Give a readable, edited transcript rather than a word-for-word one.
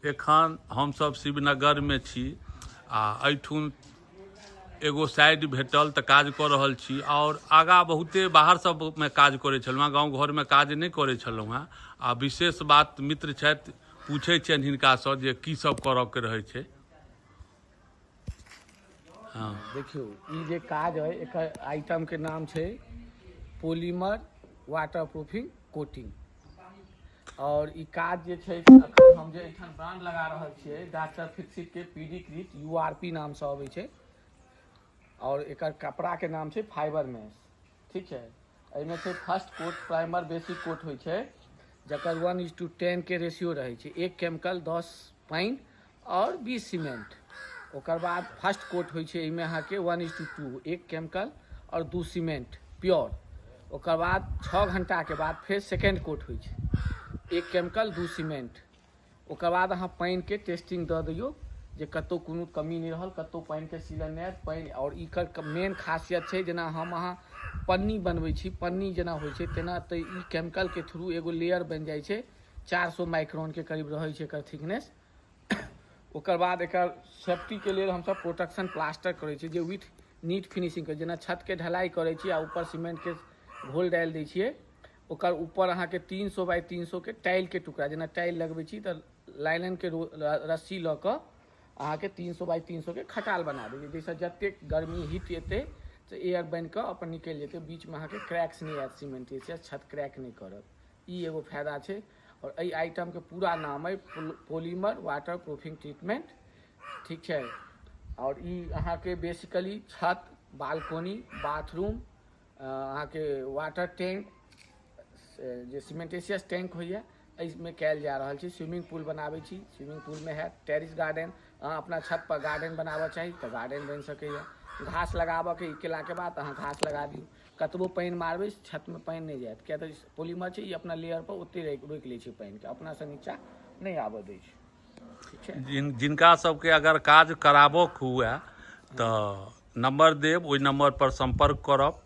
एखन हम सब शिवनगर में छी आ एठुन एगो साइड भेटल तऽ काज कऽ रहल छी और आगा बहुते बाहर सब में काज करै छलहुँ हेँ, गाँव घर में काज नहीं करै छलहुँ हेँ। आ विशेष बात मित्र छथि, पूछै छियनि हिनकासँ जे की सब करऽ के रहै छै। हाँ देखियो ई जे काज है एकर आइटम के नाम छै पॉलीमर वाटरप्रूफिंग कोटिंग। और ई काज जे छै अखन हम जे एठान ब्रांड लगा रहल छियै डॉक्टर फिक्सिट के पीडीक्रिट URP नाम से अबै छै और एकर कपड़ा के नाम छै फाइबर मैश। ठीक छै, एहिमे छै first coat primer basic coat होइ छै जकर 1:10 के रेशियो रहै छै, 1 केमिकल 10 पानि और 20 सीमेंट। ओकर बाद फर्स्ट कोट होइ छै एहिमे अहाँके 1:2, 1 केमिकल और 2 सीमेंट प्योर। ओकर बाद 6 घंटा के बाद फिर सेकेंड कोट होइ छै, 1 केमिकल 2 सीमेंट। ओकर बाद अहाँ पानि के टेस्टिंग दऽ दियौ जे कतौ कोनो कमी नहीं रहल, कतौ पानि के सीलन नहीं पानि। और एकर मेन खासियत छै जेना हम अहाँ पन्नी बनबै छी, पन्नी जेना होइ छै तेना तऽ ई केमिकल के थ्रू एगो लेयर बनि जाइ छै, 400 माइक्रोन के करीब रहै छै एकर थिकनेस। ओकर बाद एकर सेफ्टी के लिए हम सब प्रोटेक्शन प्लास्टर करै छी जे विथ नीट फिनिशिंग के, जेना छत के ढलाई करै छी आ ऊपर सीमेंट के घोल डालि दै छियै। ओकर ऊपर अहाँके 300 बाई 300 के टाइल के टुकड़ा, जेना टाइल लगबै छी तऽ लाइलन के रस्सी लऽ कऽ अहाँके 300 बाई 300 के खटाल बना देबै, जाहिसँ जतेक गर्मी हीट एतै तऽ एयर बनि कऽ अपन निकलि जेतै, बीच में अहाँके क्रैक्स नहीं आयत, सीमेंटेशियस छत क्रैक नहीं करत। ई एगो फायदा छै। और एहि आइटम के पूरा नाम है पॉलीमर वाटर प्रूफिंग ट्रीटमेंट। ठीक है, और ई अहाँके बेसिकली छत, बालकोनी, बाथरूम, अहाँके वाटर टैंक जे सीमेंटेशियस टैंक होइए एहिमे कयल जा रहल छै। स्विमिंग पूल बनाबै छी, स्विमिंग पूल में है टेरिस गार्डन, अहाँ अपना छत पर गार्डन बनाबऽ चाही तऽ गार्डन बनि सकैए। घास लगाबऽ के केला के बाद अहाँ घास लगा दियौ, कतबो पानि मारबै छत में पानि नहीं जायत, किया तऽ पॉलीमर छै ई अपना लेयर पर ओते रोकि लै छै पानि के, अपना से नीचा नहीं आबऽ दै छै। ठीक छै, जिनका सबके अगर काज कराबऽ हुए तऽ नंबर देब, ओहि नंबर पर संपर्क करब।